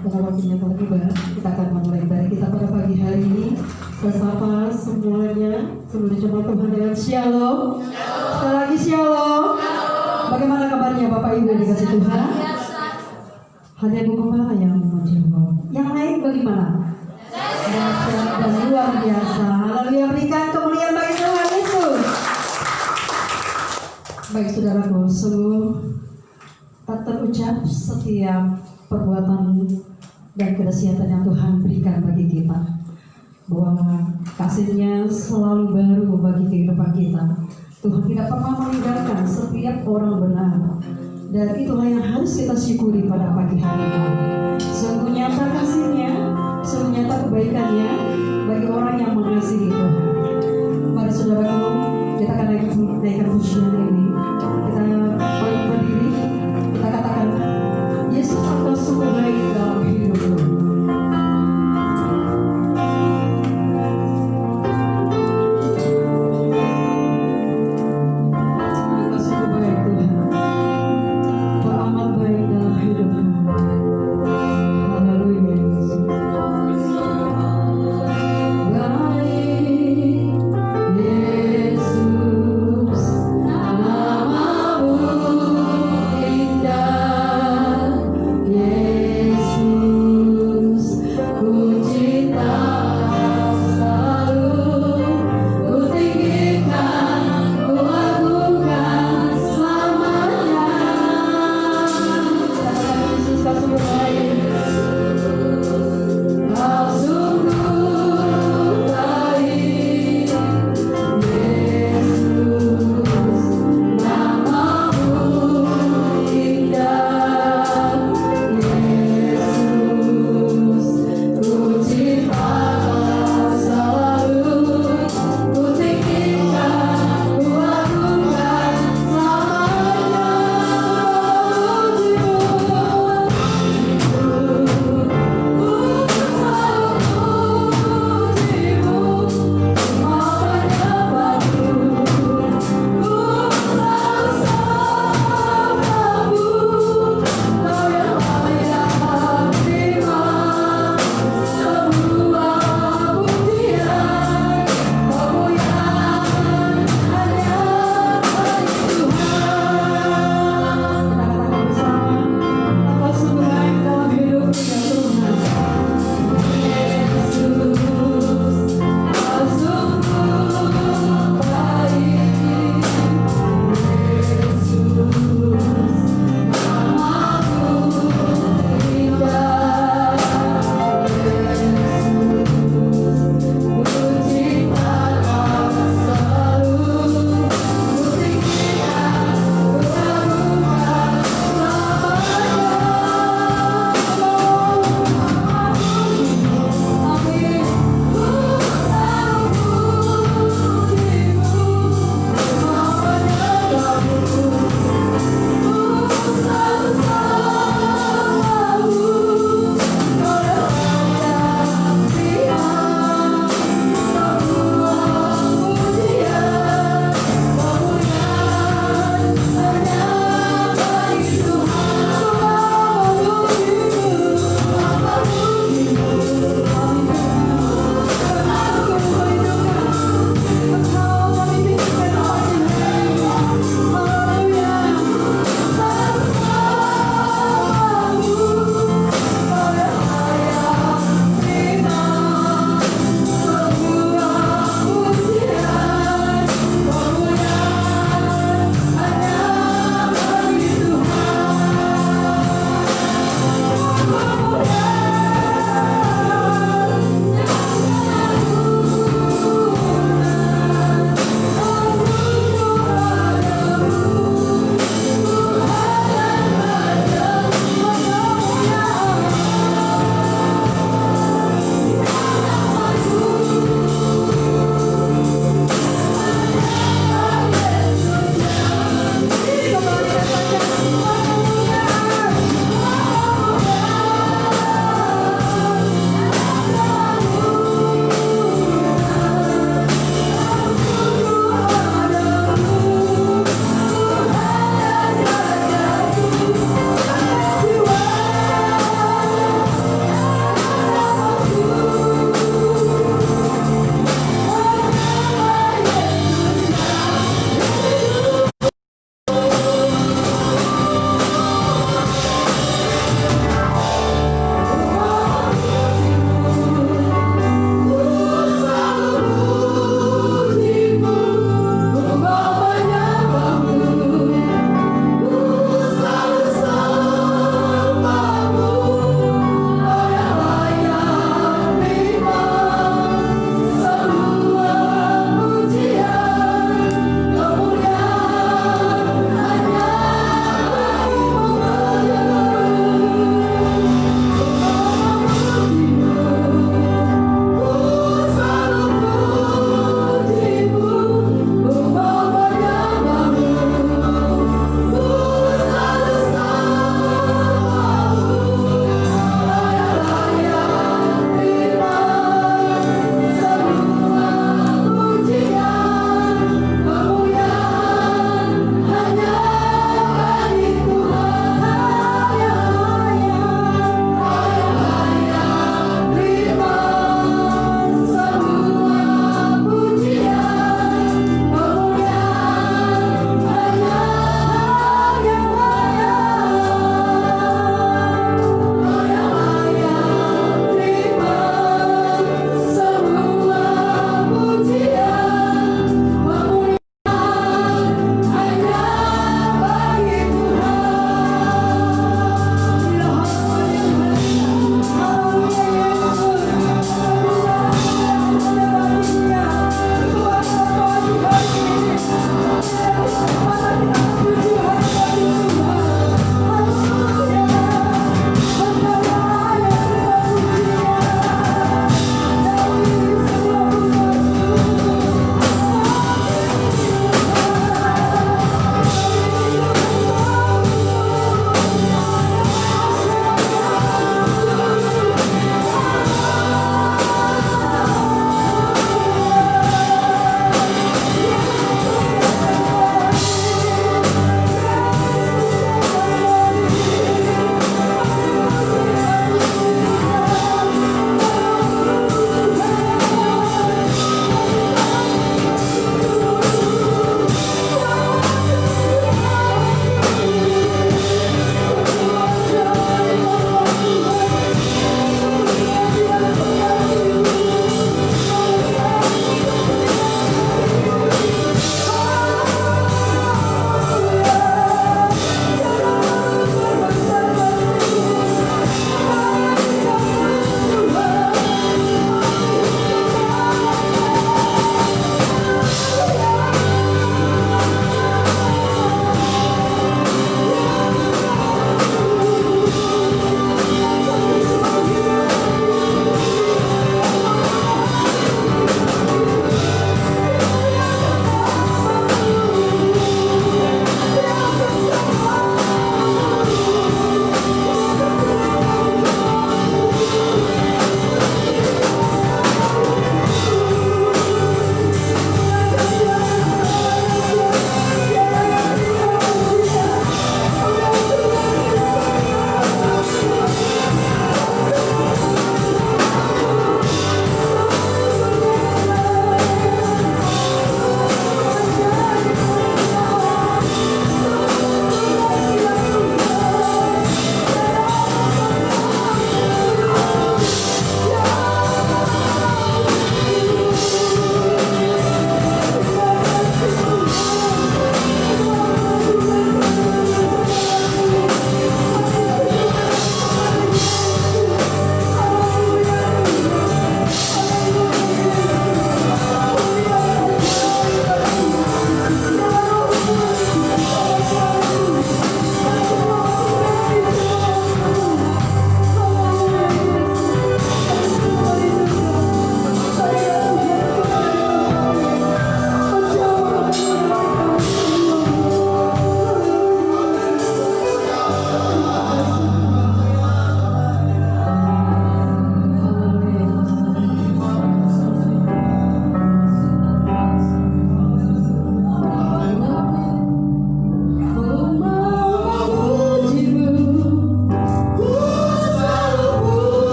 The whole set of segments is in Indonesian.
Pada waktunya telah tiba, kita akan memulai ibadah kita pada pagi hari ini. Bersama semuanya, seluruh jemaat Tuhan dengan shalom. Sekali lagi shalom. Bagaimana kabarnya Bapak Ibu yang dikasih Tuhan? Hanya Bu Kepala yang menjawab. Yang lain bagaimana? Dahsyat dan luar biasa. Haleluya, berikan kemuliaan bagi Tuhan Yesus. Baik saudaraku, sungguh tak terucap setiap perbuatan dan kedahsyatan yang Tuhan berikan bagi kita, bahwa kasih-Nya selalu baru bagi kehidupan kita. Tuhan tidak pernah meninggalkan setiap orang benar, dan itulah yang harus kita syukuri pada pagi hari ini. Sungguh nyata kasih-Nya, sungguh nyata kebaikan-Nya bagi orang yang mengasihi Tuhan. Mari saudaraku, kita akan naikkan pujian ini. Kita berdiri, kita katakan, Yesus engkau sungguh baik dalam hidupku. Yesus, nama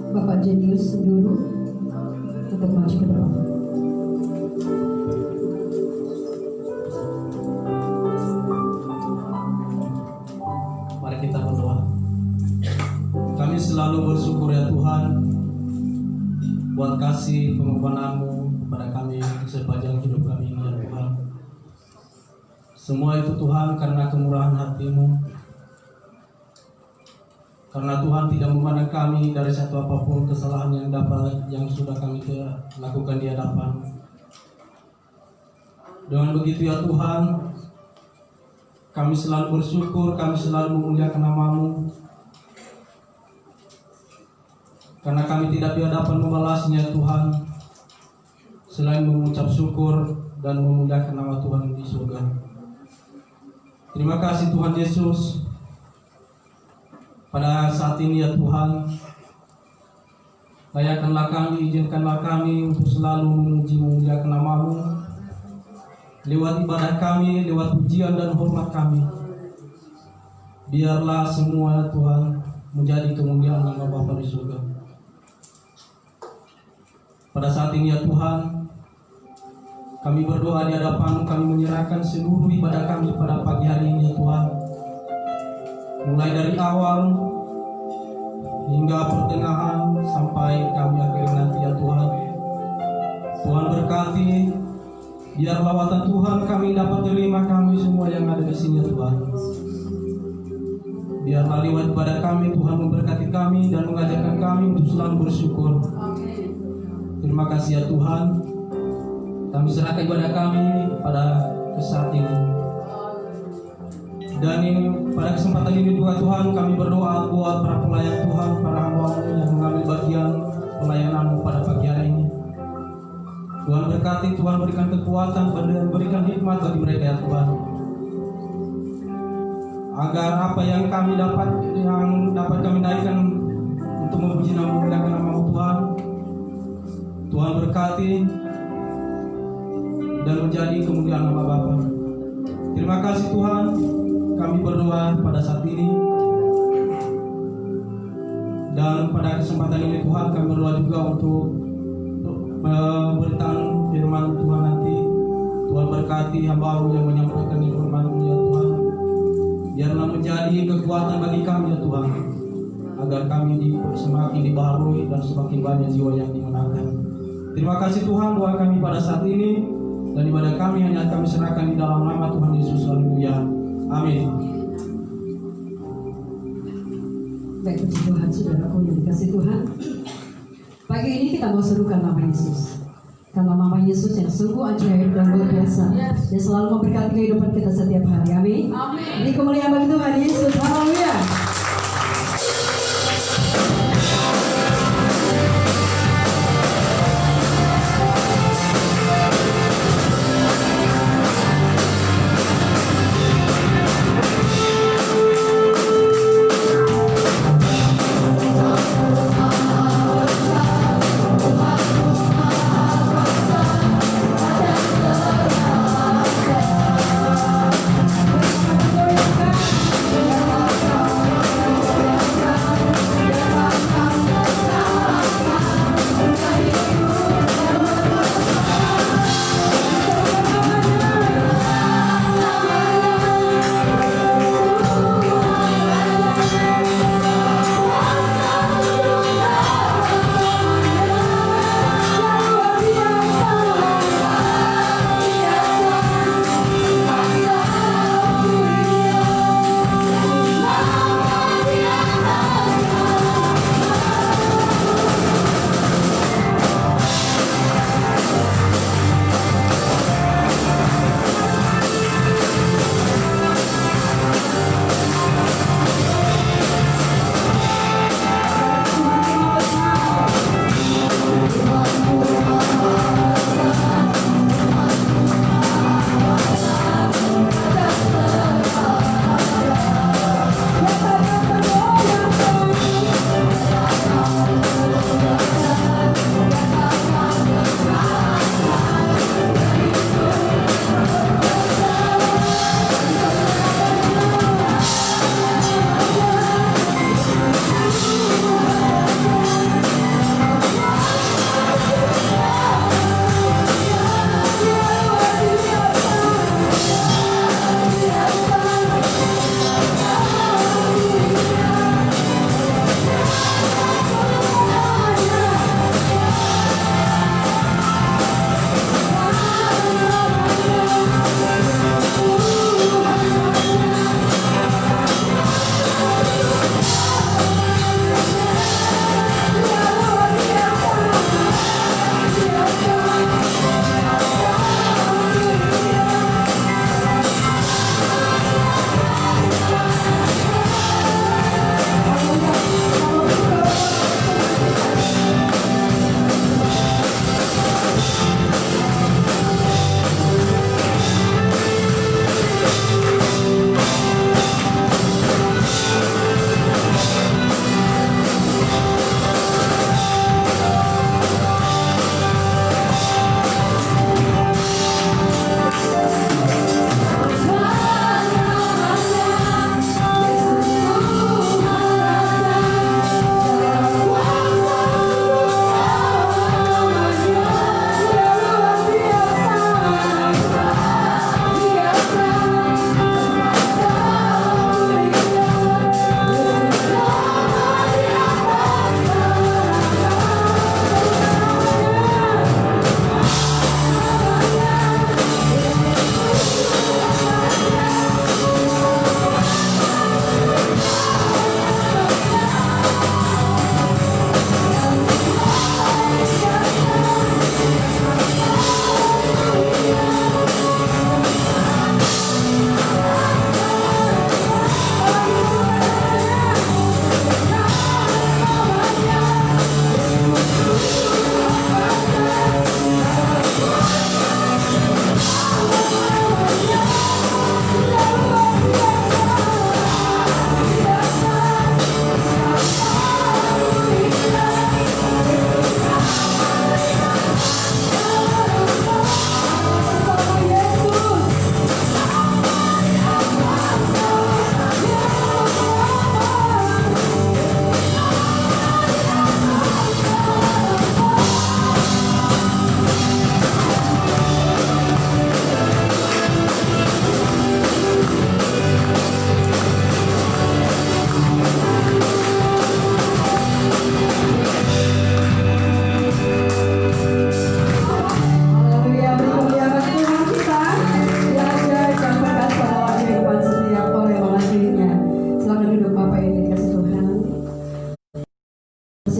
Bapak Jenius dulu untuk maju ke depan. Mari kita berdoa. Kami selalu bersyukur ya Tuhan buat kasih pengorbanan-Mu kepada kami sepanjang hidup kami ini ya Tuhan. Semua itu Tuhan karena kemurahan hati-Mu. Karena Tuhan tidak memandang kami dari satu apapun kesalahan yang sudah kami lakukan di hadapan. Dengan begitu ya Tuhan, kami selalu bersyukur, kami selalu memuliakan nama-Mu. Karena kami tidak di hadapan membalasnya Tuhan, selain mengucap syukur dan memuliakan nama Tuhan di surga. Terima kasih Tuhan Yesus. Pada saat ini ya Tuhan, layakkanlah kami, izinkanlah kami untuk selalu memuji memuliakan nama-Mu lewat ibadah kami, lewat pujian dan hormat kami. Biarlah semua ya Tuhan menjadi kemuliaan nama Bapa di surga. Pada saat ini ya Tuhan, kami berdoa di hadapan-Mu, kami menyerahkan seluruh ibadah kami pada pagi hari ini ya Tuhan. Mulai dari awal hingga pertengahan sampai kami akhir nanti ya Tuhan. Tuhan berkati, biar lawatan Tuhan kami dapat terima kami semua yang ada di sini ya Tuhan. Biarlah lewat ibadah kami Tuhan memberkati kami dan mengajarkan kami untuk selalu bersyukur. Terima kasih ya Tuhan. Kami serahkan ibadah kami pada saat ini. Dan pada kesempatan ini juga Tuhan kami berdoa buat para pelayan Tuhan, para hamba-Mu yang mengambil bagian pelayanan-Mu pada pagi hari ini. Tuhan berkati, Tuhan berikan kekuatan, berikan hikmat bagi mereka ya Tuhan. Agar apa yang dapat kami naikkan untuk memuji nama memuliakan nama-Mu Tuhan, Tuhan berkati dan menjadi kemuliaan nama Bapa. Terima kasih Tuhan. Kami berdoa pada saat ini, dan pada kesempatan ini Tuhan kami berdoa juga untuk memberikan firman Tuhan nanti. Tuhan berkati hamba-Mu yang menyampaikan firman-Mu ya Tuhan. Biarlah menjadi kekuatan bagi kami ya Tuhan, agar kami semakin dibaharui dan semakin banyak jiwa yang dimenangkan. Terima kasih Tuhan, doa kami pada saat ini dan ibadah kami hanya kami serahkan di dalam nama Tuhan Yesus. Haleluya. Amin. Baik, puji Tuhan, saudaraku yang dikasih Tuhan. Pagi ini kita mau serukan nama Yesus. Karena nama Yesus yang sungguh ajaib dan luar biasa, dia selalu memberkati kehidupan kita setiap hari. Amin. Ini kemuliaan bagi Tuhan Yesus. Haleluya.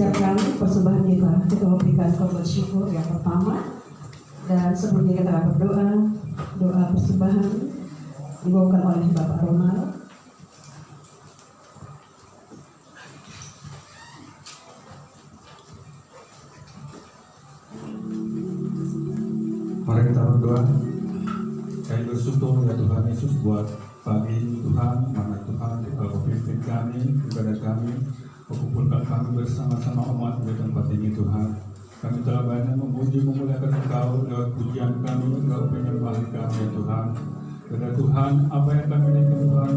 persiapkan persembahan kita. Kita memberikan korban syukur yang pertama. Dan sebelumnya kita akan berdoa. Doa persembahan dibawakan oleh Bapak Ronald. Mari kita berdoa. Kami bersyukur ya Tuhan Yesus buat pagi ini Tuhan, mana Tuhan Engkau pimpin kami, kepada kami, mengumpulkan kami bersama-sama umat di tempat ini Tuhan. Kami telah banyak memuji memuliakan Engkau lewat pujian kami, lewat penyembahan kami ya Tuhan. Kepada Tuhan, apa yang kami inginkan Tuhan,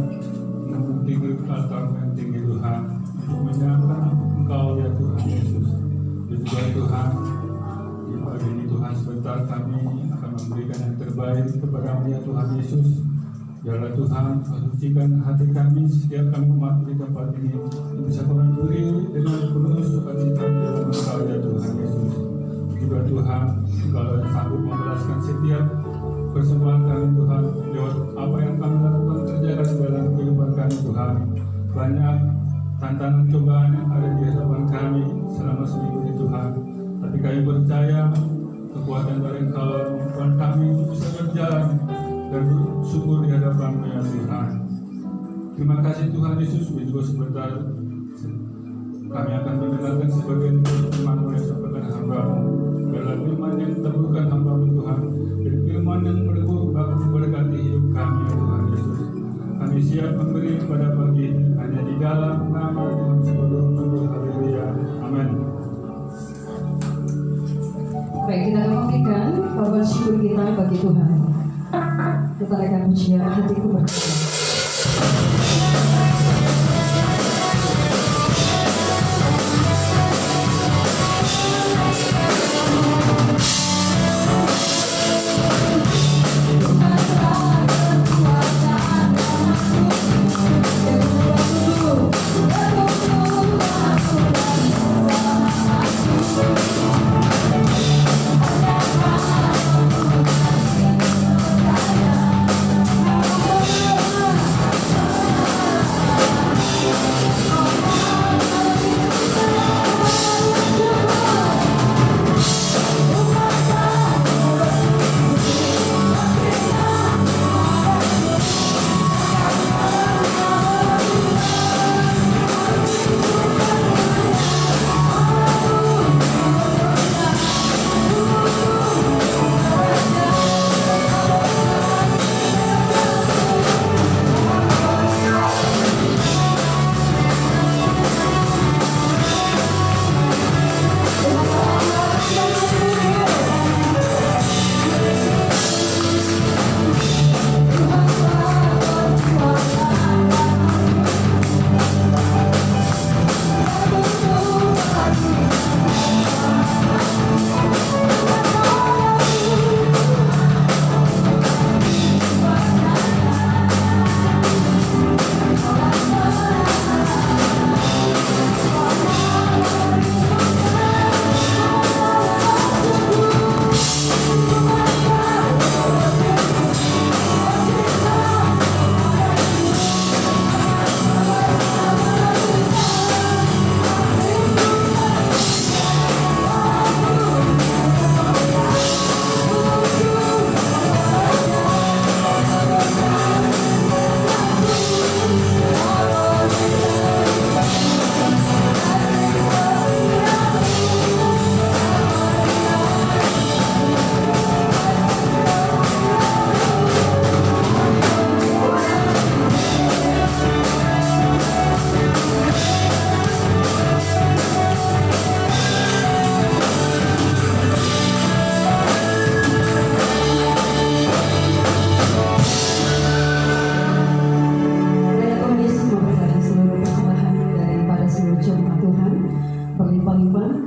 yang tinggi altar yang tinggi Tuhan, untuk menyerahkan Engkau ya Tuhan Yesus. Dan juga Tuhan, di pagi ini Tuhan sebentar kami akan memberikan yang terbaik kepada-Mu ya Tuhan Yesus. Biarlah Tuhan sucikan hati kami setiap kami umat di tempat ini yang bisa kami beri dengan penuh sukacita dalam Engkau ya Tuhan Yesus. Juga Tuhan, kalau sanggup membalaskan setiap persembahan kami Tuhan lewat apa yang kami lakukan kerjakan dalam kehidupan kami Tuhan. Banyak tantangan cobaan yang ada di hadapan kami selama seminggu ini Tuhan. Tapi kami percaya kekuatan dari Engkau membuat kami bisa berjalan dan bersyukur di hadapan-Mu ya Tuhan. Terima kasih Tuhan Yesus. Juga sebentar kami akan mendengarkan sebagian firman-Mu yang disampaikan hamba-Mu. Biarlah firman yang teguhkan hamba-Mu Tuhan, dan firman yang berkati hidup kami ya Tuhan Yesus. Kami siap memberi pada pagi ini hanya di dalam nama Tuhan Yesus. Haleluya. Amin. Baik, kita akan memberikan korban syukur kita bagi Tuhan. Kita akan pujian hatiku berdoa.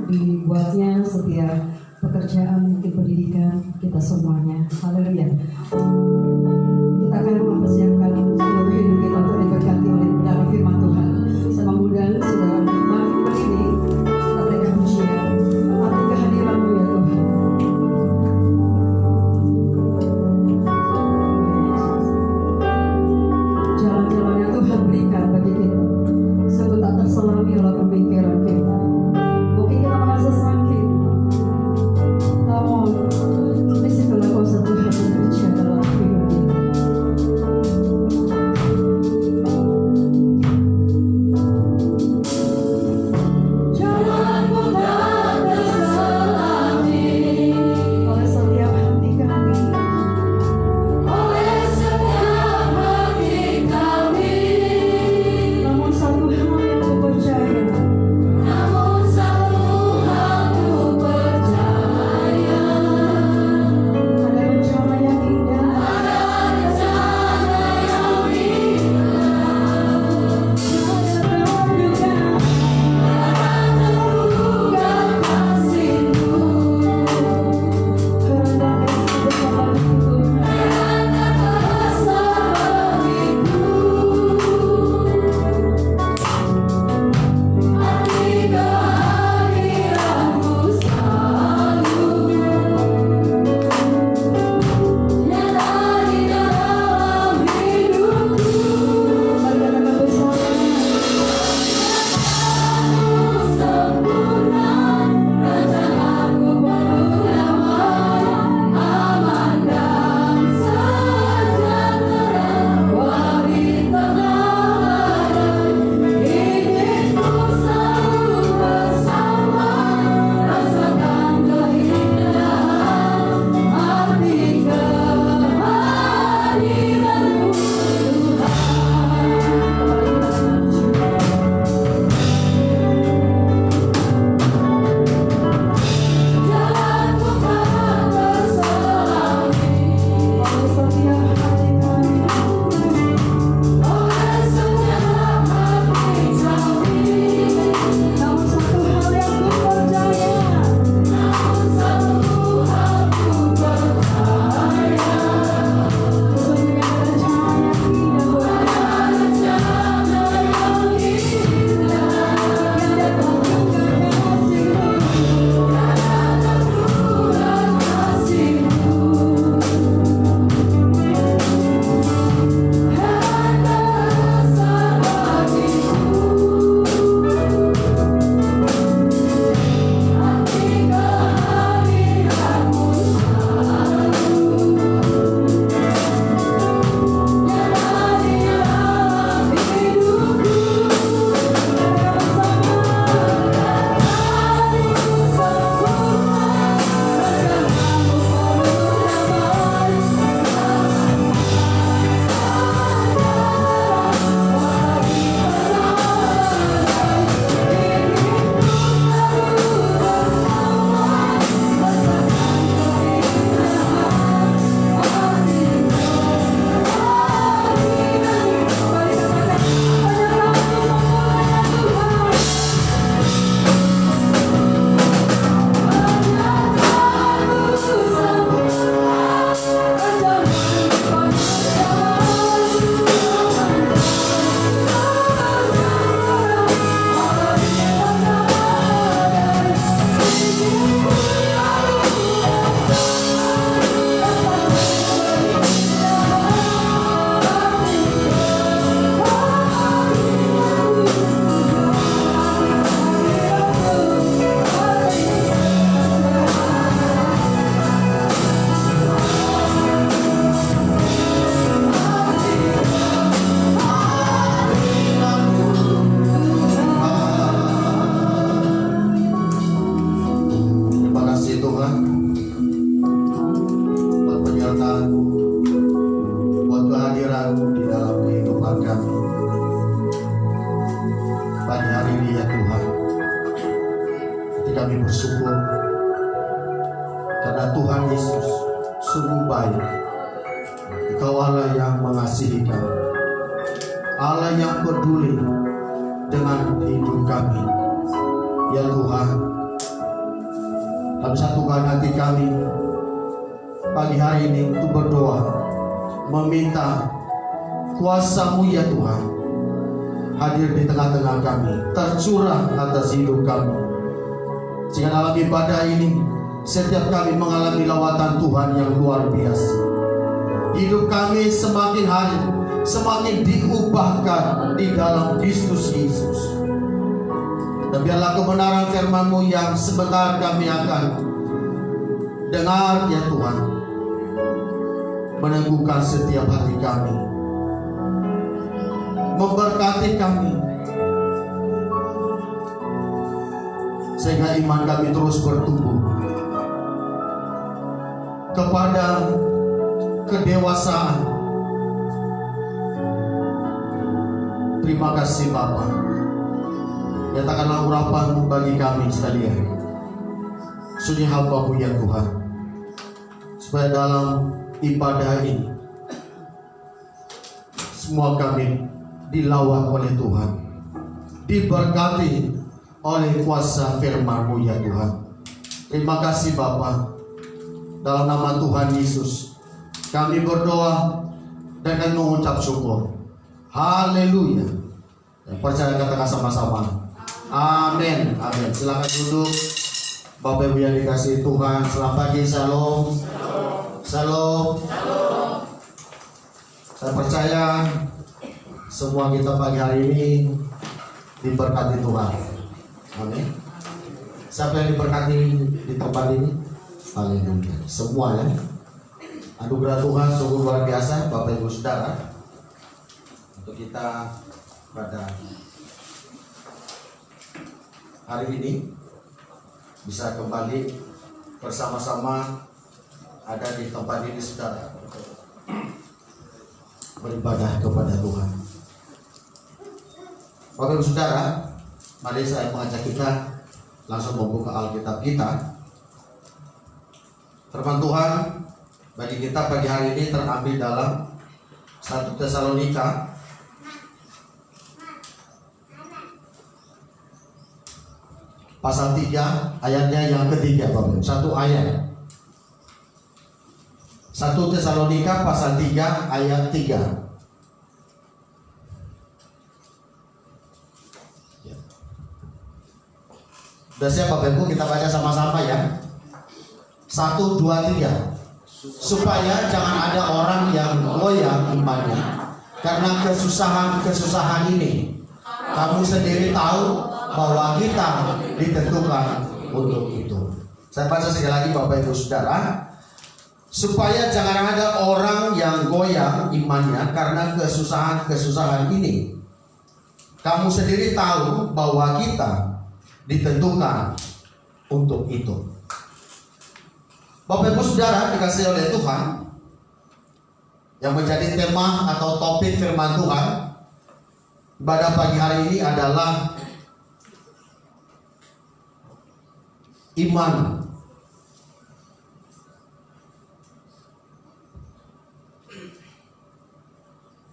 dibuatnya setiap pekerjaan mungkin pendidikan kita semuanya. Haleluya. Kita akan mempersiapkan seluruh hidup kita untuk diberkati oleh benar firman Tuhan. Saya mengundang saudara mari berdiri, kita berikan pujian, arti kehadiran-Mu ya Tuhan. Jalan-jalan yang Tuhan berikan bagi kita, sungguh tak terselami oleh pemikiran kita. kami bersyukur karena Tuhan Yesus sungguh baik. Engkau Allah yang mengasihi kami, Allah yang peduli dengan hidup kami. Ya Tuhan, kami satukan hati kami pagi hari ini untuk berdoa, meminta kuasa-Mu ya Tuhan hadir di tengah-tengah kami, tercurah atas hidup kami, sehingga dalam ibadah ini setiap kami mengalami lawatan Tuhan yang luar biasa. Hidup kami semakin hari semakin diubahkan di dalam Kristus Yesus. Dan biarlah kebenaran firman-Mu yang sebentar kami akan dengar ya Tuhan, meneguhkan setiap hati kami, memberkati kami, sehingga iman kami terus bertumbuh kepada kedewasaan. Terima kasih Bapa. Nyatakanlah urapan bagi kami sekalian, sunyi hamba-Mu ya Tuhan, supaya dalam ibadah ini semua kami dilawat oleh Tuhan, diberkati oleh kuasa firman-Mu ya Tuhan. Terima kasih Bapa. Dalam nama Tuhan Yesus kami berdoa dan kami mengucap syukur. Haleluya. Percaya katakan sama-sama. Amin. Amin. Silakan duduk. Bapak Ibu yang dikasihi Tuhan, selamat pagi. Shalom. Shalom. Saya percaya semua kita pagi hari ini diberkati Tuhan. Amin. Siapa yang diberkati di tempat ini? Haleluya. Semua ya. Anugerah Tuhan sungguh luar biasa Bapak Ibu Saudara. Untuk kita pada hari ini bisa kembali bersama-sama ada di tempat ini Saudara, beribadah kepada Tuhan. Bapak Ibu Saudara, mari saya mengajak kita langsung membuka Alkitab kita. Firman Tuhan bagi kita pagi hari ini terambil dalam 1 Tesalonika pasal 3 ayatnya yang ketiga, Bapak. Satu ayat. 1 Tesalonika pasal 3 ayat 3. Sudah siap Bapak Ibu, kita baca sama-sama ya. 1, 2, 3. Supaya jangan ada orang yang goyah imannya karena kesusahan-kesusahan ini. Kamu sendiri tahu bahwa kita ditentukan untuk itu. Saya baca sekali lagi Bapak Ibu Saudara. Supaya jangan ada orang yang goyah imannya karena kesusahan-kesusahan ini. Kamu sendiri tahu bahwa kita ditentukan untuk itu. Bapak Ibu Saudara dikasihi oleh Tuhan, yang menjadi tema atau topik firman Tuhan pada pagi hari ini adalah iman.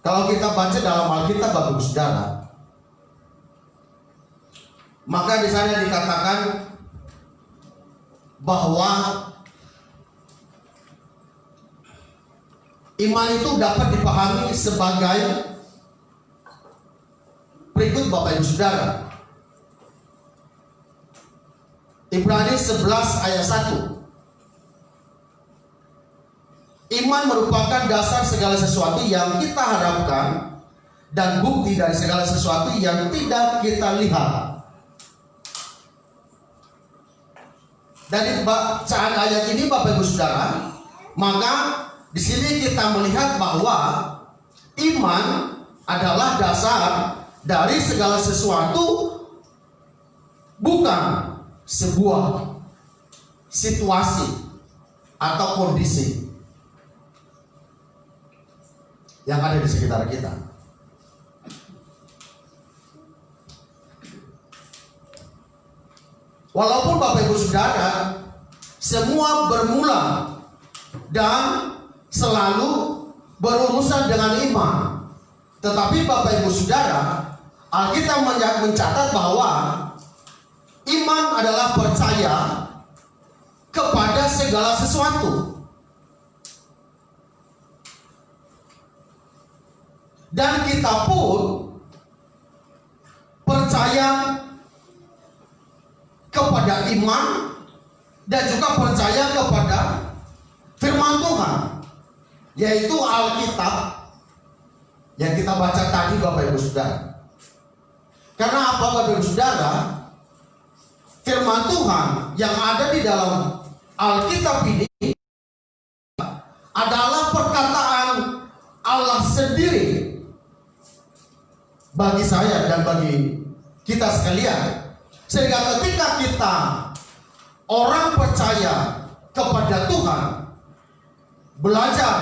Kalau kita baca dalam Alkitab Bapak Ibu Saudara, maka di sana dikatakan bahwa iman itu dapat dipahami sebagai berikut Bapak Ibu Saudara. Ibrani 11 ayat 1. Iman merupakan dasar segala sesuatu yang kita harapkan dan bukti dari segala sesuatu yang tidak kita lihat. Dari bacaan ayat ini Bapak Ibu Saudara, maka di sini kita melihat bahwa iman adalah dasar dari segala sesuatu, bukan sebuah situasi atau kondisi yang ada di sekitar kita. Walaupun Bapak Ibu Saudara, semua bermula dan selalu berurusan dengan iman. Tetapi Bapak Ibu Saudara, Alkitab mencatat bahwa iman adalah percaya kepada segala sesuatu. Dan kita pun percaya kepada iman dan juga percaya kepada firman Tuhan, yaitu Alkitab yang kita baca tadi Bapak Ibu Saudara. Karena apa Bapak Ibu Saudara? Firman Tuhan yang ada di dalam Alkitab ini adalah perkataan Allah sendiri bagi saya dan bagi kita sekalian. Sehingga ketika kita orang percaya kepada Tuhan, belajar,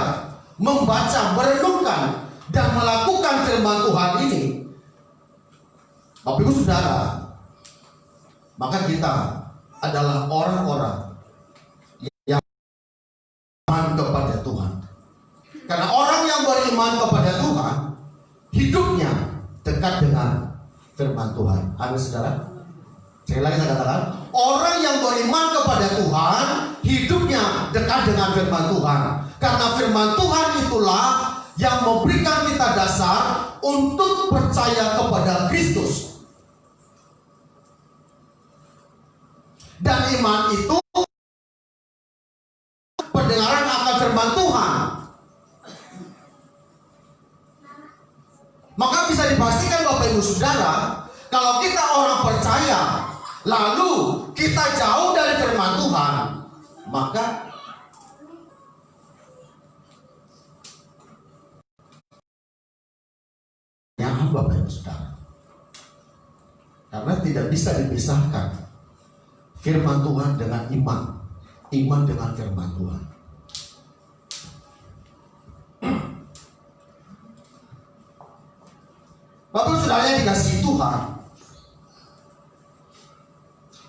membaca, merenungkan dan melakukan firman Tuhan ini, Bapak Ibu Saudara, maka kita adalah orang-orang yang beriman kepada Tuhan. Karena orang yang beriman kepada Tuhan, hidupnya dekat dengan firman Tuhan. Amin saudara. Sekali lagi saya katakan, orang yang beriman kepada Tuhan, hidupnya dekat dengan firman Tuhan. Karena firman Tuhan itulah yang memberikan kita dasar untuk percaya kepada Kristus. Dan iman itu pendengaran akan firman Tuhan. Maka bisa dipastikan Bapak Ibu Saudara, kalau kita orang percaya lalu kita jauh dari firman Tuhan, maka yang Bapak Ibu Saudara, karena tidak bisa dipisahkan firman Tuhan dengan iman, iman dengan firman Tuhan. Bapak Saudara yang dikasihi Tuhan,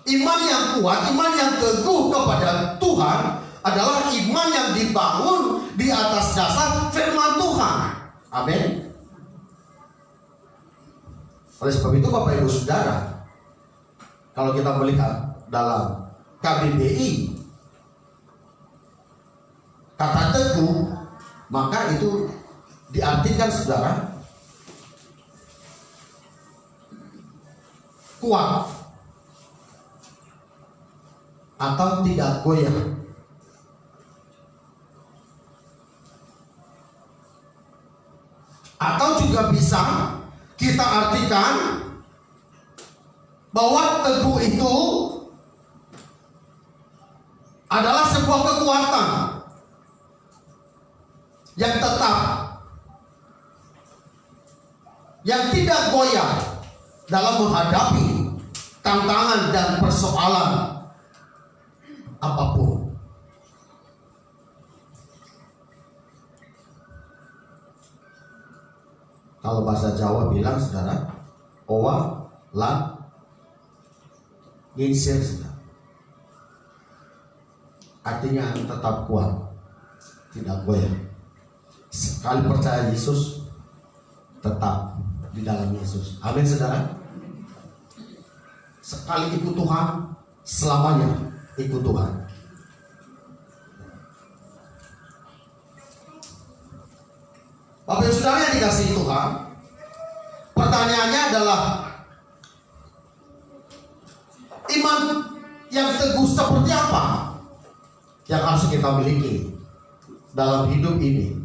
iman yang kuat, iman yang teguh kepada Tuhan adalah iman yang dibangun di atas dasar firman Tuhan. Amin. Oleh sebab itu Bapak Ibu Saudara, kalau kita melihat dalam KBBI kata teguh, maka itu diartikan saudara kuat atau tidak goyah. Atau juga bisa kita artikan bahwa teguh itu adalah sebuah kekuatan yang tetap, yang tidak goyah dalam menghadapi tantangan dan persoalan apapun. Kalau bahasa Jawa bilang saudara, owa lan ginsir saudara. Artinya tetap kuat, tidak goyah. Sekali percaya Yesus, tetap di dalam Yesus. Amin saudara. Sekali ikut Tuhan, selamanya ikut Tuhan. Bapak Ibu Saudara yang dikasihi Tuhan, pertanyaannya adalah iman yang teguh seperti apa yang harus kita miliki dalam hidup ini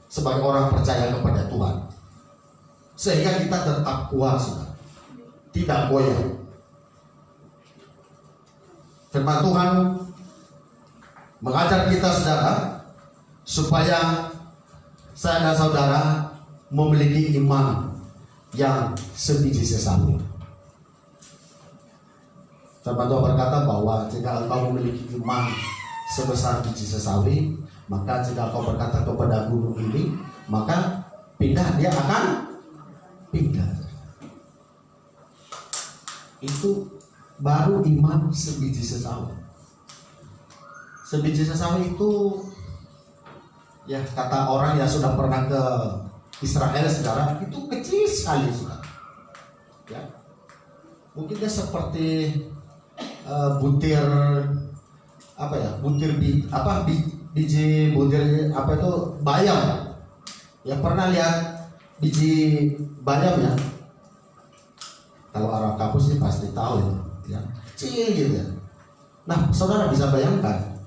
sebagai orang percaya kepada Tuhan, sehingga kita tetap kuat, tidak goyah. Firman Tuhan mengajar kita saudara, supaya saya dan saudara memiliki iman yang sebiji sesawi. Firman Tuhan berkata bahwa jika engkau memiliki iman sebesar biji sesawi, maka jika kau berkata kepada gunung ini, maka pindah, dia akan pindah. Itu baru iman sebiji sesawi. Sebiji sesawi itu, ya kata orang yang sudah pernah ke Israel, saudara, itu kecil sekali, saudara. Ya, mungkin dia seperti butir apa ya, biji butir apa itu bayam. Ya pernah lihat biji bayam ya? Kalau orang kampus sih pasti tahu ya, kecil gitu ya. Nah, saudara bisa bayangkan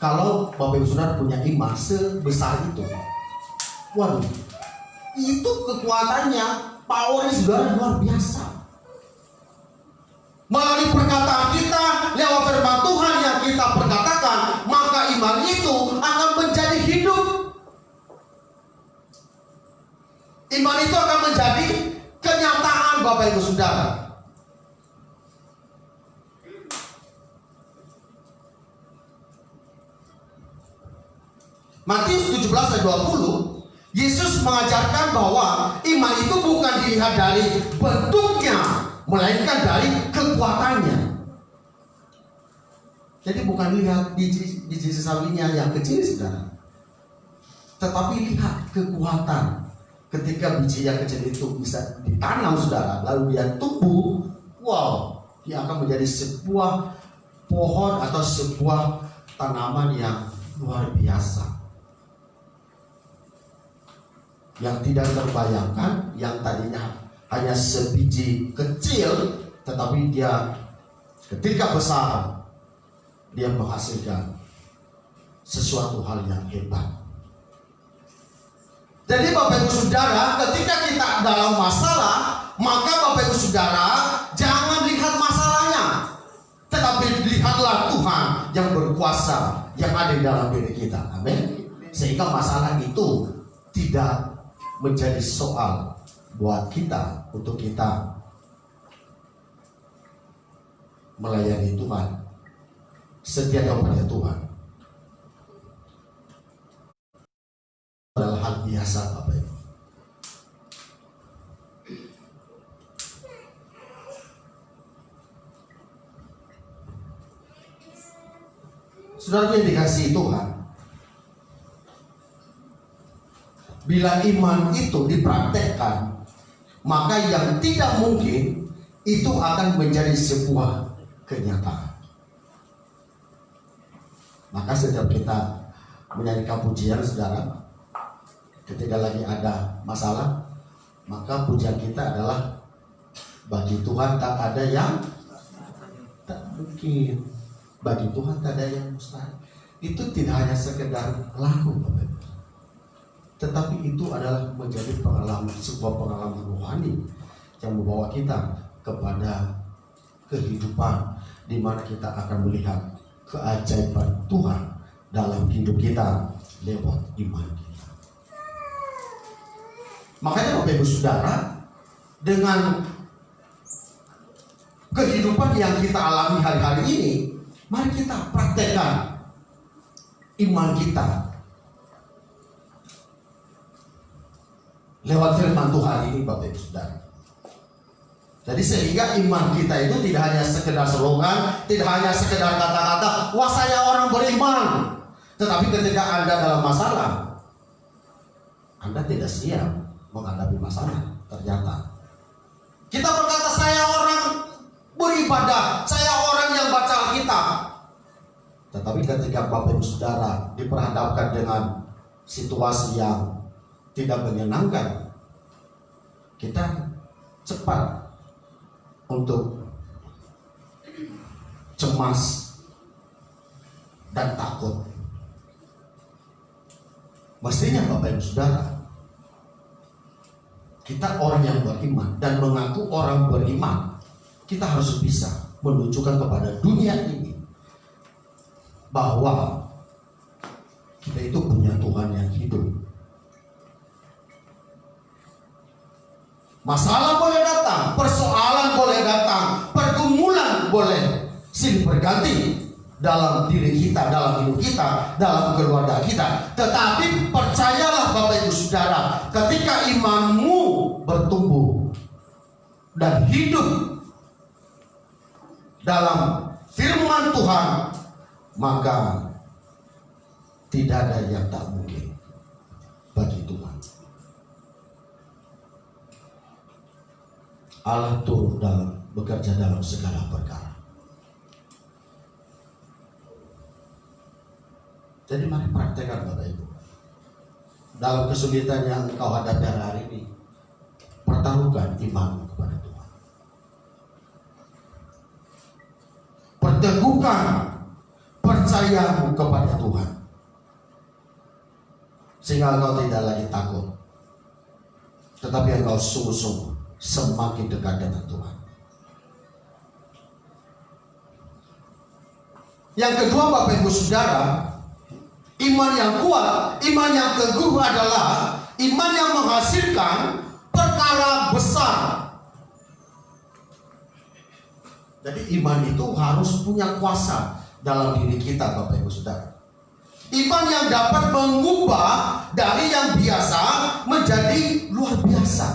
kalau Bapak Ibu Saudara punya iman sebesar itu, waduh, itu kekuatannya, powernya saudara luar biasa. Melalui perkataan kita, lewat firman Tuhan yang kita perkatakan, maka iman itu akan menjadi hidup. Iman itu akan menjadi kenyataan, Bapak Ibu Saudara. Matius 17 ayat 20, Yesus mengajarkan bahwa iman itu bukan dilihat dari bentuknya, melainkan dari kekuatannya. Jadi bukan lihat biji sesawinya yang kecil, saudara, tetapi lihat kekuatan. Ketika biji yang kecil itu bisa ditanam, saudara, lalu dia tumbuh, wow, dia akan menjadi sebuah pohon atau sebuah tanaman yang luar biasa, yang tidak terbayangkan, yang tadinya hanya sebiji kecil, tetapi dia ketika besar, dia menghasilkan sesuatu hal yang hebat. Jadi Bapak Ibu Saudara, ketika kita dalam masalah, maka Bapak Ibu Saudara jangan lihat masalahnya, tetapi lihatlah Tuhan yang berkuasa yang ada di dalam diri kita. Amin. Sehingga masalah itu tidak menjadi soal buat kita untuk kita melayani Tuhan, setia kepada Tuhan. Adalah hal biasa, Bapak Ibu. Saudara yang dikasihi Tuhan, bila iman itu dipraktekkan, maka yang tidak mungkin itu akan menjadi sebuah kenyataan. Maka setiap kita menyanyikan pujian, saudara, ketika lagi ada masalah, maka pujian kita adalah bagi Tuhan tak ada yang tak mungkin, bagi Tuhan tak ada yang mustahil. Itu tidak hanya sekedar lagu, Bapak Ibu, tetapi itu adalah menjadi pengalaman, sebuah pengalaman rohani yang membawa kita kepada kehidupan di mana kita akan melihat keajaiban Tuhan dalam hidup kita lewat iman kita. Makanya Bapak Ibu Saudara, dengan kehidupan yang kita alami hari-hari ini, mari kita praktekkan iman kita lewat firman Tuhan ini, Bapak Ibu Saudara. Jadi sehingga iman kita itu tidak hanya sekedar slogan, tidak hanya sekedar kata-kata, wah saya orang beriman, tetapi ketika Anda dalam masalah, Anda tidak siap menghadapi masalah. Ternyata kita berkata saya orang beribadah, saya orang yang baca Alkitab, tetapi ketika Bapak Ibu Saudara diperhadapkan dengan situasi yang tidak menyenangkan, kita cepat untuk cemas dan takut. Mestinya Bapak Ibu Saudara, kita orang yang beriman dan mengaku orang beriman, kita harus bisa menunjukkan kepada dunia ini bahwa kita itu punya Tuhan yang hidup. Masalah boleh datang, persoalan boleh datang, pergumulan boleh silih berganti dalam diri kita, dalam hidup kita, dalam keluarga kita. Tetapi percayalah Bapak Ibu Saudara, ketika imanmu bertumbuh dan hidup, dalam firman Tuhan, maka tidak ada yang tak mungkin bagi Tuhan. Allah turut bekerja dalam segala perkara. Jadi mari praktekkan Bapak Ibu. Dalam kesulitan yang engkau hadapi hari ini, pertaruhkan imanmu kepada Tuhan. Perteguhkan percayamu kepada Tuhan, sehingga engkau tidak lagi takut, tetapi engkau sungguh-sungguh semakin dekat dengan Tuhan. Yang kedua Bapak Ibu Saudara, iman yang kuat, iman yang teguh adalah iman yang menghasilkan perkara besar. Jadi iman itu harus punya kuasa dalam diri kita Bapak Ibu Saudara. Iman yang dapat mengubah dari yang biasa menjadi luar biasa.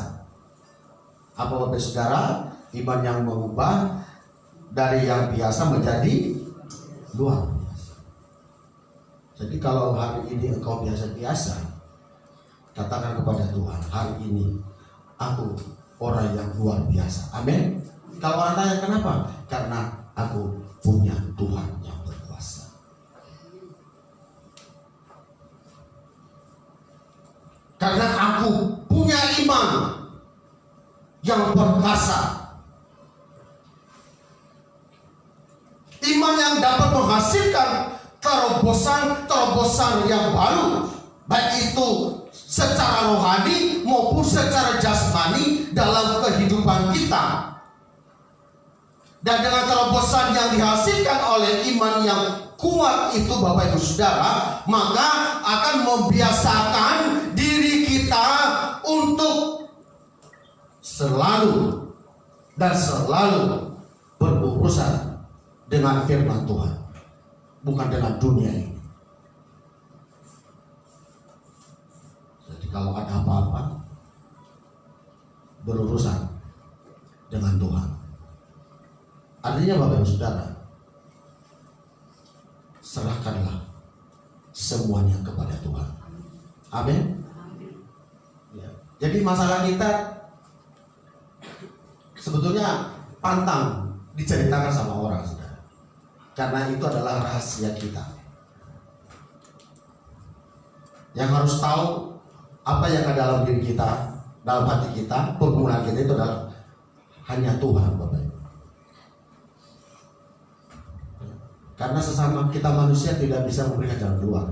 Apa Bapak Ibu Saudara? Iman yang mengubah dari yang biasa menjadi luar biasa. Jadi kalau hari ini engkau biasa-biasa, katakan kepada Tuhan, hari ini aku orang yang luar biasa. Amin. Kalau orang tanya kenapa? Karena aku punya Tuhan yang berkuasa. Karena aku punya iman yang perkasa. Iman yang dapat menghasilkan terobosan yang baru, baik itu secara rohani maupun secara jasmani dalam kehidupan kita. Dan dengan terobosan yang dihasilkan oleh iman yang kuat itu Bapak Ibu Saudara, maka akan membiasakan diri kita untuk selalu berurusan dengan firman Tuhan, bukan dengan dunia ini. Jadi kalau ada apa-apa, berurusan dengan Tuhan. Artinya Bapak Ibu Saudara, serahkanlah semuanya kepada Tuhan. Amin. Ya. Jadi masalah kita sebetulnya pantang diceritakan sama orang, saudara, karena itu adalah rahasia kita. Yang harus tahu apa yang ada dalam diri kita, dalam hati kita, pergumulan kita itu adalah hanya Tuhan, Bapak Ibu. Karena sesama kita manusia tidak bisa memberikan jalan keluar.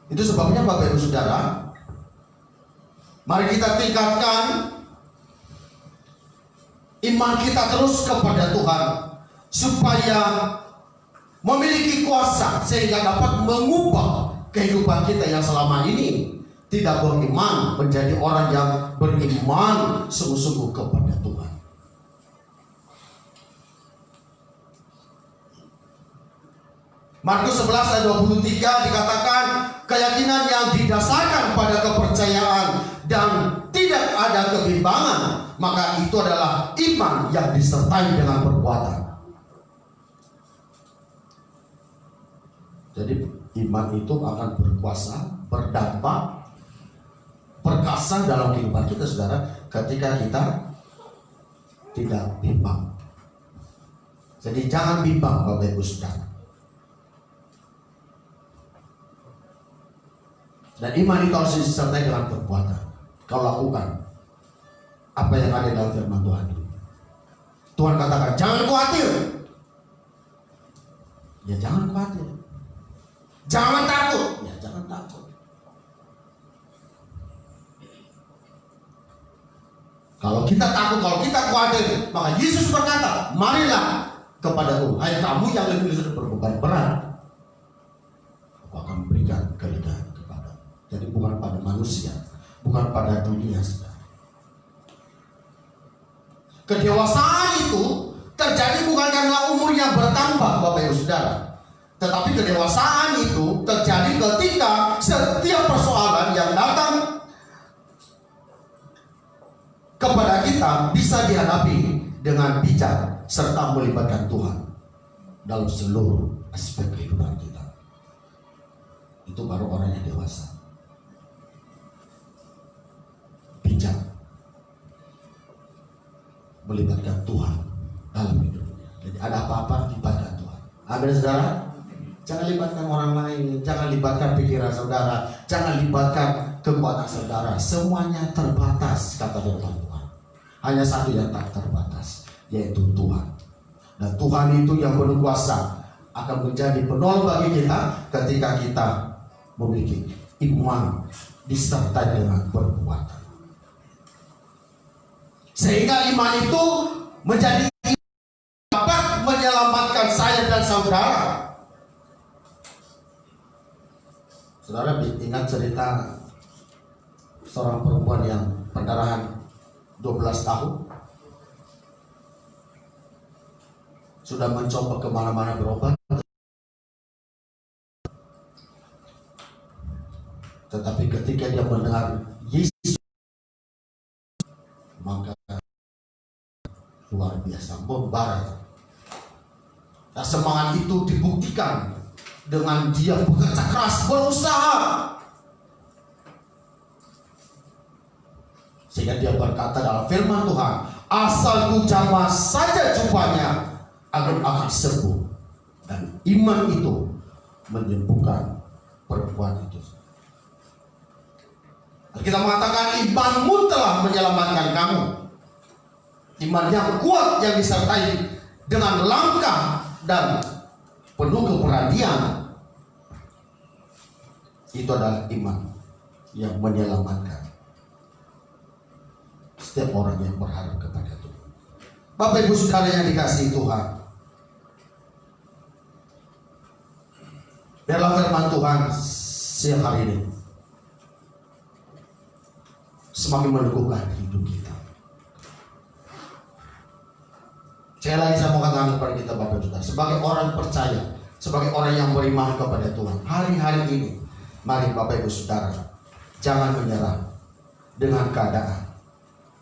Itu sebabnya Bapak Ibu Saudara, mari kita tingkatkan iman kita terus kepada Tuhan, supaya memiliki kuasa sehingga dapat mengubah kehidupan kita yang selama ini tidak beriman menjadi orang yang beriman sungguh-sungguh kepada Tuhan. Markus 11 ayat 23 dikatakan, keyakinan yang didasarkan pada kepercayaan dan tidak ada kebimbangan, maka itu adalah iman yang disertai dengan perbuatan. Jadi iman itu akan berkuasa, berdampak, perkasa dalam kehidupan kita, saudara, ketika kita tidak bimbang. Jadi jangan bimbang Bapak Ibu Saudara. Dan iman itu harus disertai dengan perbuatan. Kau lakukan apa yang ada dalam firman Tuhan ini. Tuhan katakan, jangan khawatir. Ya jangan khawatir. Jangan takut. Ya jangan takut. Kalau kita takut, kalau kita khawatir, maka Yesus berkata, marilah kepadaku, hai kamu yang lebih berbeban berat, aku akan memberikan kelegaan kepada. Jadi bukan pada manusia, bukan pada dunia, saudara. Kedewasaan itu terjadi bukan karena umur yang bertambah, Bapak Ibu Saudara, tetapi kedewasaan itu terjadi ketika setiap persoalan yang datang pada kita bisa dihadapi dengan bijak serta melibatkan Tuhan dalam seluruh aspek kehidupan kita. Itu baru orang yang dewasa. Bijak melibatkan Tuhan dalam hidupnya. Jadi ada apa-apa libatkan Tuhan. Amin saudara. Jangan libatkan orang lain, jangan libatkan pikiran saudara, jangan libatkan kekuatan saudara. Semuanya terbatas, kata firman Tuhan. Hanya satu yang tak terbatas, yaitu Tuhan. Dan Tuhan itu yang berkuasa akan menjadi penolong bagi kita ketika kita memiliki iman disertai dengan perbuatan. Sehingga iman itu menjadi dapat menyelamatkan saya dan saudara. Saudara ingat cerita seorang perempuan yang perdarahan 12 tahun, sudah mencoba kemana-mana berobat, tetapi ketika dia mendengar Yesus, maka luar biasa membara. Nah, semangat itu dibuktikan dengan dia bekerja keras, berusaha, sehingga dia berkata dalam firman Tuhan, asal ku jamah saja jubahnya, aku akan sembuh. Dan iman itu menyembuhkan perempuan itu. Kita mengatakan imanmu telah menyelamatkan kamu. Iman yang kuat yang disertai dengan langkah dan penuh keberanian, itu adalah iman yang menyelamatkan setiap orang yang berharap kepada Tuhan. Bapak Ibu Saudara yang dikasihi Tuhan, biarlah firman Tuhan siang hari ini semakin meneguhkan hidup kita. Sekali lagi saya mau katakan kepada kita Bapak Ibu Saudara, sebagai orang percaya, sebagai orang yang beriman kepada Tuhan, hari-hari ini mari Bapak Ibu Saudara jangan menyerah dengan keadaan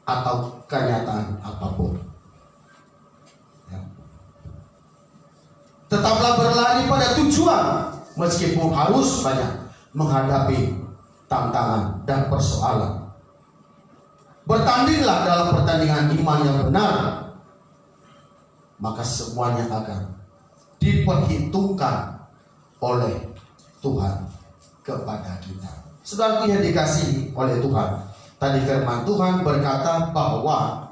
atau kenyataan apapun. Ya. Tetaplah berlari pada tujuan meskipun harus banyak menghadapi tantangan dan persoalan. Bertandinglah dalam pertandingan iman yang benar, maka semuanya akan diperhitungkan oleh Tuhan kepada kita. Saudara yang dikasihi oleh Tuhan, tadi firman Tuhan berkata bahwa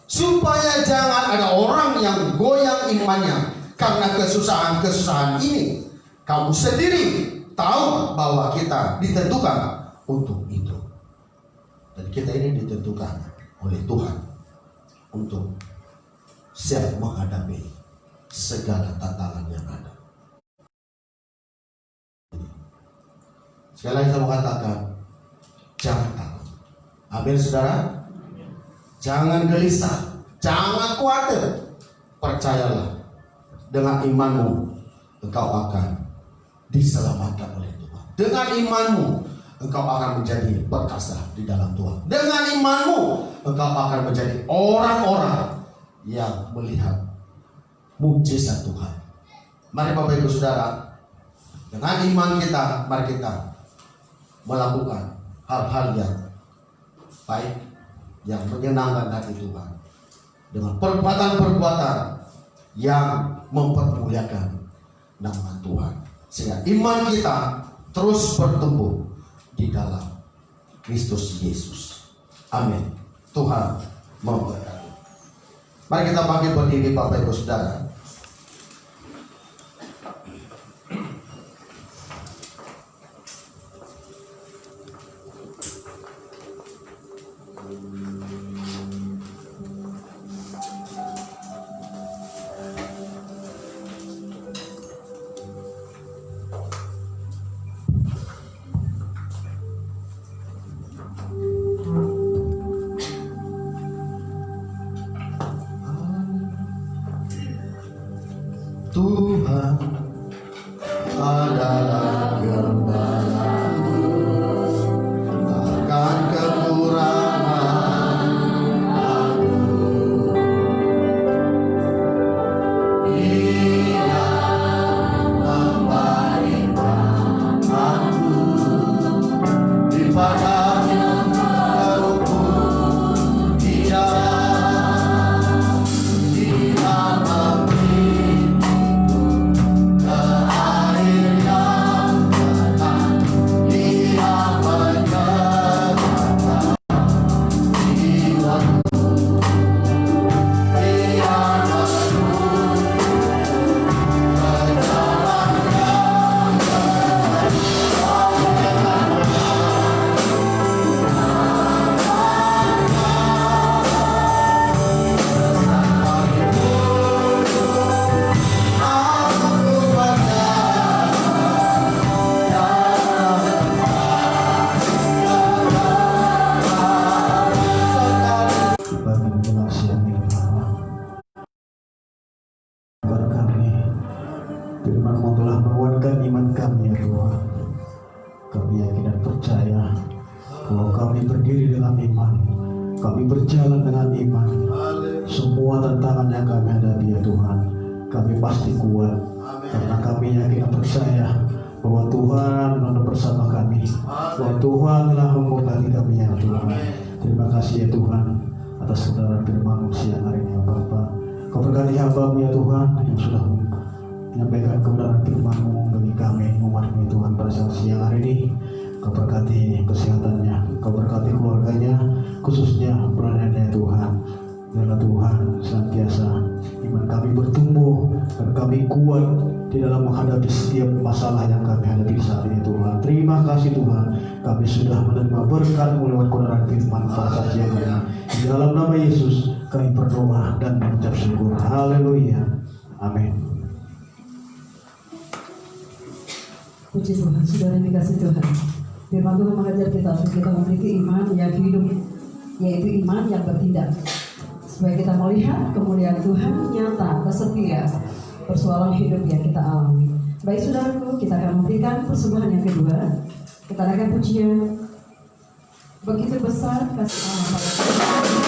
supaya jangan ada orang yang goyang imannya karena kesusahan-kesusahan ini. Kamu sendiri tahu bahwa kita ditentukan untuk itu. Dan kita ini ditentukan oleh Tuhan untuk siap menghadapi segala tantangan yang ada. Sekali lagi saya mau katakan, jangan takut. Amin saudara. Jangan gelisah, jangan khawatir. Percayalah, dengan imanmu engkau akan diselamatkan oleh Tuhan. Dengan imanmu engkau akan menjadi perkasa di dalam Tuhan. Dengan imanmu engkau akan menjadi orang-orang yang melihat mukjizat Tuhan. Mari Bapak Ibu Saudara, dengan iman kita, mari kita melakukan hal-hal yang baik, yang menyenangkan hati Tuhan, dengan perbuatan-perbuatan yang mempermuliakan nama Tuhan, sehingga iman kita terus bertumbuh di dalam Kristus Yesus. Amin. Tuhan memberkati. Mari kita bangkit berdiri Bapak Ibu Saudara. Tuhan adalah gembalaku, takkan kekurangan iman kami ya Tuhan. Kami yakin dan percaya bahwa kami berdiri dalam iman, kami berjalan dengan iman. Semua tantangan yang kami hadapi ya Tuhan, kami pasti kuat karena kami yakin dan percaya bahwa Tuhan ada bersama kami, bahwa Tuhan telah memberkati kami ya Tuhan. Terima kasih ya Tuhan atas kebenaran firman-Mu siang hari ini ya Bapa. Kau berkati hamba-Mu ya Tuhan yang sudah menyampaikan kebenaran firman-Mu bagi kami umat-Mu ya Tuhan pada saat siang hari ini. Kau berkati kesehatannya, Kau berkati keluarganya, khususnya pelayanannya ya Tuhan. Biarlah Tuhan senantiasa iman kami bertumbuh dan kami kuat di dalam menghadapi setiap masalah yang kami hadapi saat ini Tuhan. Terima kasih Tuhan, kami sudah menerima berkat-Mu lewat kebenaran firman pada saat siang ini. Di dalam nama Yesus kami berdoa dan mengucap syukur. Haleluya. Amin. Puji Tuhan, saudara yang dikasih Tuhan. Firman Tuhan mengajar kita untuk kita memiliki iman yang hidup, yaitu iman yang bertindak. Supaya kita melihat kemuliaan Tuhan nyata, setia persoalan hidup yang kita alami. Baik saudaraku, kita akan memberikan persembahan yang kedua. Kita akan pujian begitu besar kasih Allah pada Tuhan.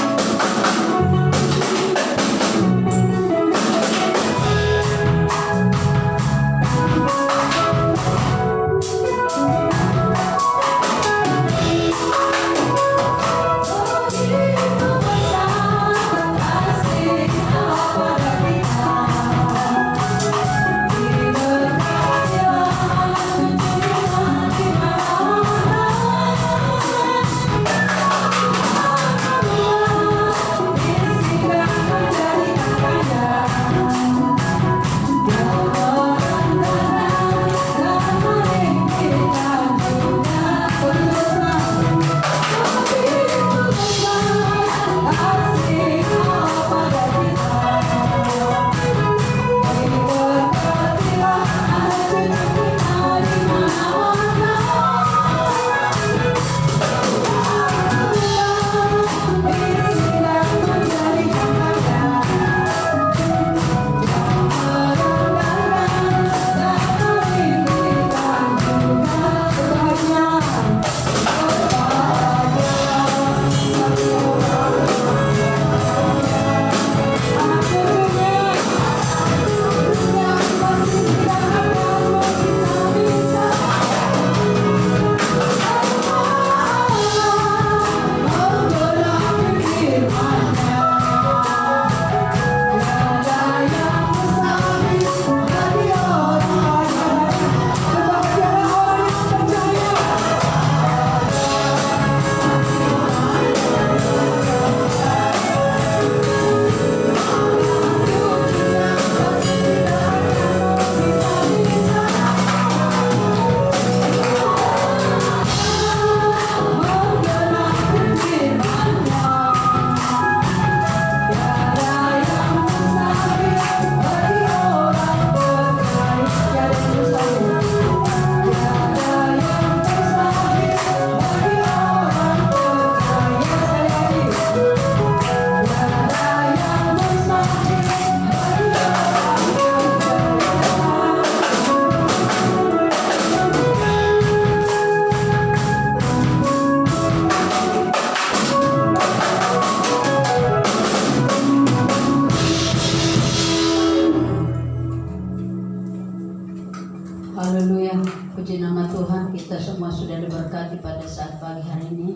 Haleluya, puji nama Tuhan. Kita semua sudah diberkati pada saat pagi hari ini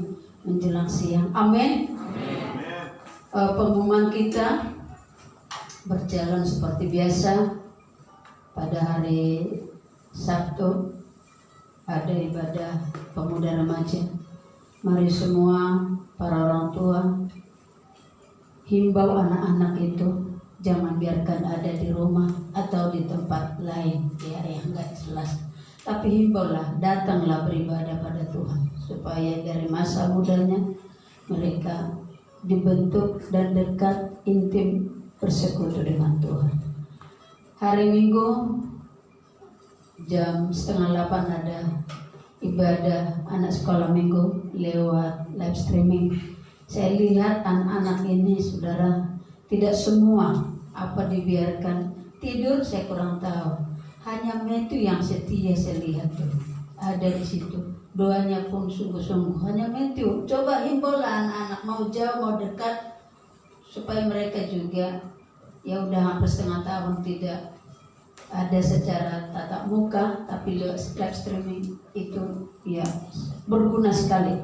menjelang siang. Amin. Pengumuman kita berjalan seperti biasa. Pada hari Sabtu ada ibadah pemuda remaja. Mari semua para orang tua himbau anak-anak itu jangan biarkan ada di rumah atau di tempat lain ya yang enggak jelas. Tapi himbaulah, datanglah beribadah pada Tuhan supaya dari masa mudanya mereka dibentuk dan dekat intim bersekutu dengan Tuhan. Hari Minggu jam 7:30 ada ibadah anak sekolah minggu lewat live streaming. Saya lihat anak-anak ini saudara, tidak semua apa dibiarkan tidur, saya kurang tahu. Hanya Matthew yang setia saya lihat tuh, ada di situ. Doanya pun sungguh-sungguh. Hanya Matthew. Coba himbaulah anak-anak, mau jauh mau dekat, supaya mereka juga, ya udah hampir setengah tahun tidak ada secara tatap muka, tapi lewat live streaming itu ya berguna sekali.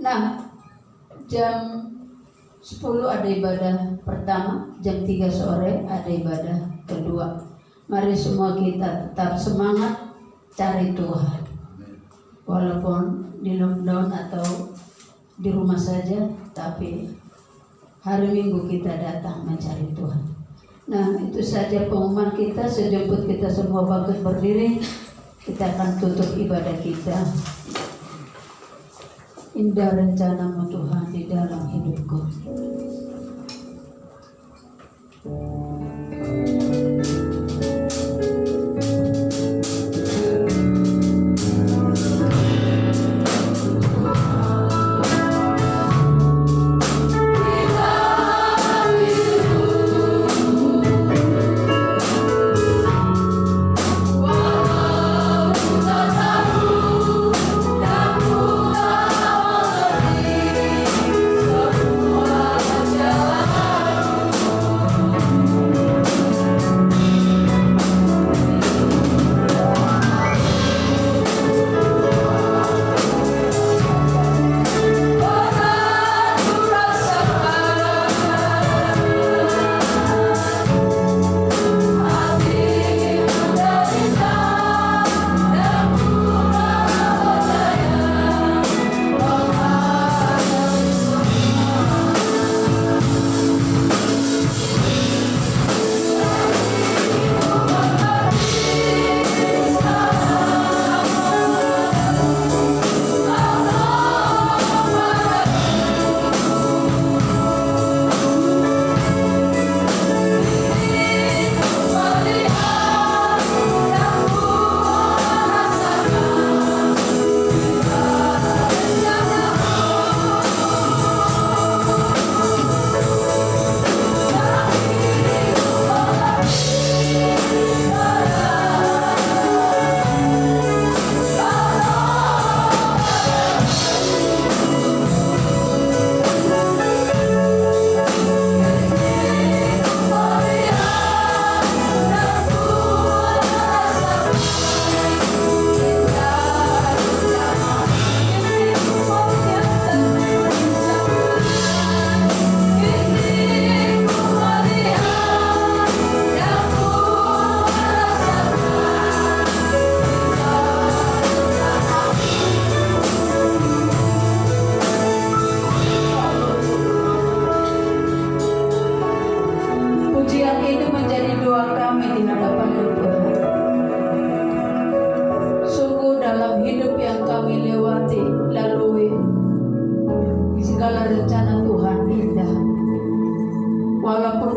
Nah, jam 10 ada ibadah pertama, jam 3 sore ada ibadah kedua. Mari semua kita tetap semangat cari Tuhan. Walaupun di lockdown atau di rumah saja, tapi hari Minggu kita datang mencari Tuhan. Nah, itu saja pengumuman kita. Sejemput kita semua bangkit berdiri, kita akan tutup ibadah kita. Indah rencanamu Tuhan di dalam hidupku.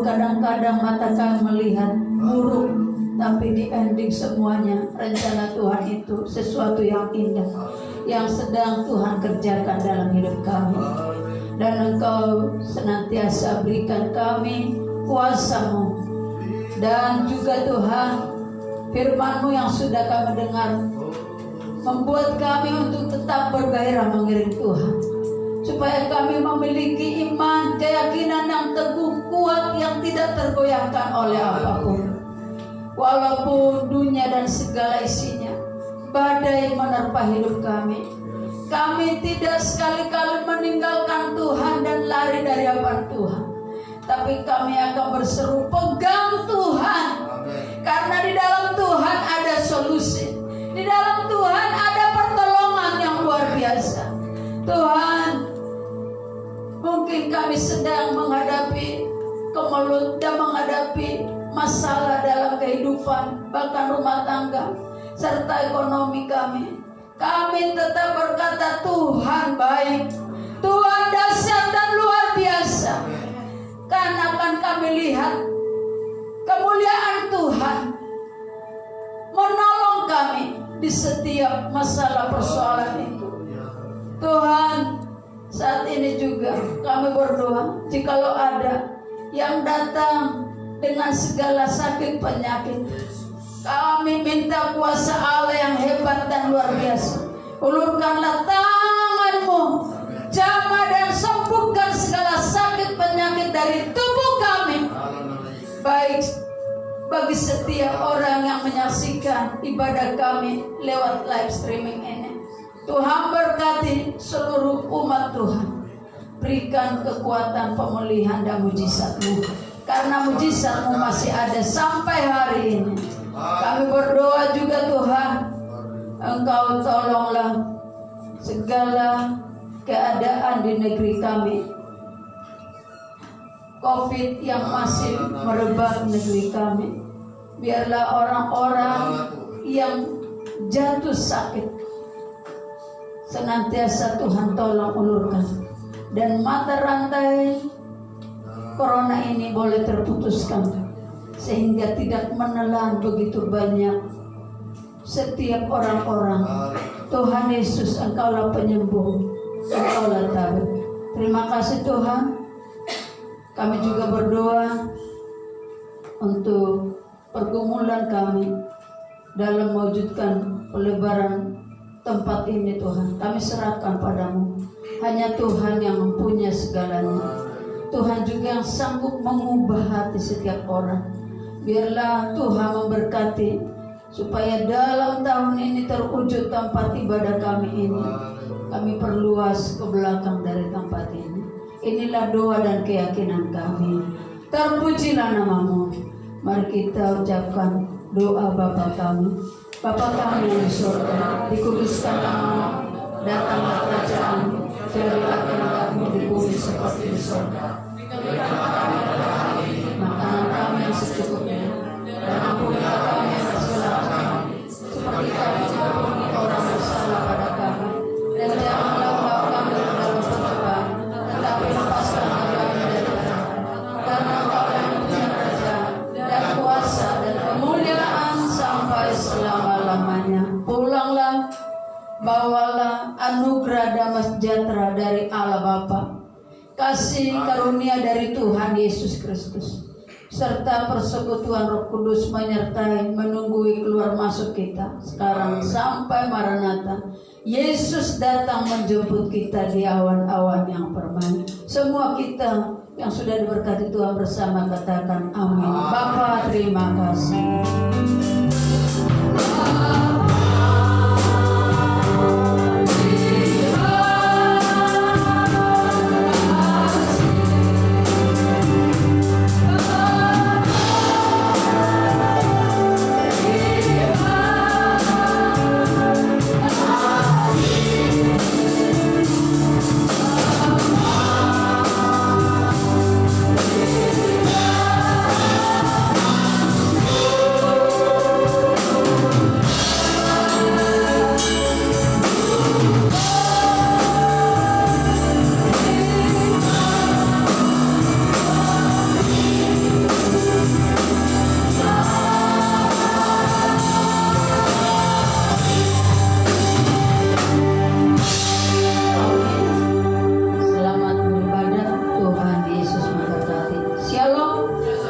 Kadang-kadang mata kami melihat buruk, tapi di ending semuanya rencana Tuhan itu sesuatu yang indah, yang sedang Tuhan kerjakan dalam hidup kami. Dan Engkau senantiasa berikan kami kuasa-Mu, dan juga Tuhan firman-Mu yang sudah kami dengar membuat kami untuk tetap bergairah mengiring Tuhan, supaya kami memiliki iman, keyakinan yang teguh, kuat, yang tidak tergoyahkan oleh apapun. Walaupun dunia dan segala isinya badai menerpa hidup kami, kami tidak sekali-kali meninggalkan Tuhan dan lari dari hadapan Tuhan, tapi kami akan berseru, pegang Tuhan. Karena di dalam Tuhan ada solusi, di dalam Tuhan ada pertolongan yang luar biasa. Tuhan, mungkin kami sedang menghadapi kemelut dan menghadapi masalah dalam kehidupan, bahkan rumah tangga serta ekonomi kami. Kami tetap berkata, Tuhan baik, Tuhan dahsyat dan luar biasa. Karena akan kami lihat kemuliaan Tuhan menolong kami di setiap masalah persoalan itu. Tuhan, saat ini juga kami berdoa, jikalau ada yang datang dengan segala sakit penyakit, Kami minta kuasa Allah yang hebat dan luar biasa. Ulurkanlah tangan-Mu, jamah dan sembuhkan segala sakit penyakit dari tubuh kami. Baik bagi setiap orang yang menyaksikan ibadah kami lewat live streaming ini. Tuhan berkati seluruh umat Tuhan. Berikan kekuatan pemulihan dan mujizat-Mu, karena mujizat-Mu masih ada sampai hari ini. Kami berdoa juga Tuhan, Engkau tolonglah segala keadaan di negeri kami. COVID yang masih merebak negeri kami, biarlah orang-orang yang jatuh sakit senantiasa Tuhan tolong ulurkan, dan mata rantai corona ini boleh terputuskan sehingga tidak menelan begitu banyak setiap orang-orang. Tuhan Yesus, Engkaulah penyembuh, Engkaulah tabib. Terima kasih Tuhan. Kami juga berdoa untuk pergumulan kami dalam mewujudkan pelebaran tempat ini Tuhan. Kami serahkan padamu. Hanya Tuhan yang mempunyai segalanya. Tuhan juga yang sanggup mengubah hati setiap orang. Biarlah Tuhan memberkati supaya dalam tahun ini terwujud tempat ibadah kami ini. Kami perluas ke belakang dari tempat ini. Inilah doa dan keyakinan kami. Terpujilah nama-Mu. Mari kita ucapkan doa Bapa kami. Bapa kami yang di surga, dikuduskan nama-Mu, datanglah kerajaan-Mu, jadilah kehendak-Mu di bumi seperti di surga. Berikanlah kami pada hari ini makanan kami yang secukupnya, dan ampunilah kami yang bersalah kami, seperti kami mengampuni orang bersalah pada kami. Dan janganlah membawa kami ke dalam pencobaan, tetapi lepaskanlah kami dari jahat. Karena Engkau yang punya kerajaan dan kuasa dan kemuliaan sampai selama-lamanya. Pulanglah, bawalah anugerah damai sejahtera dari Allah Bapa, kasih karunia dari Tuhan Yesus Kristus, serta persekutuan Roh Kudus menyertai menunggui keluar masuk kita sekarang sampai Maranatha. Yesus datang menjemput kita di awan-awan yang permai. Semua kita yang sudah diberkati Tuhan bersama katakan amin. Bapa, terima kasih.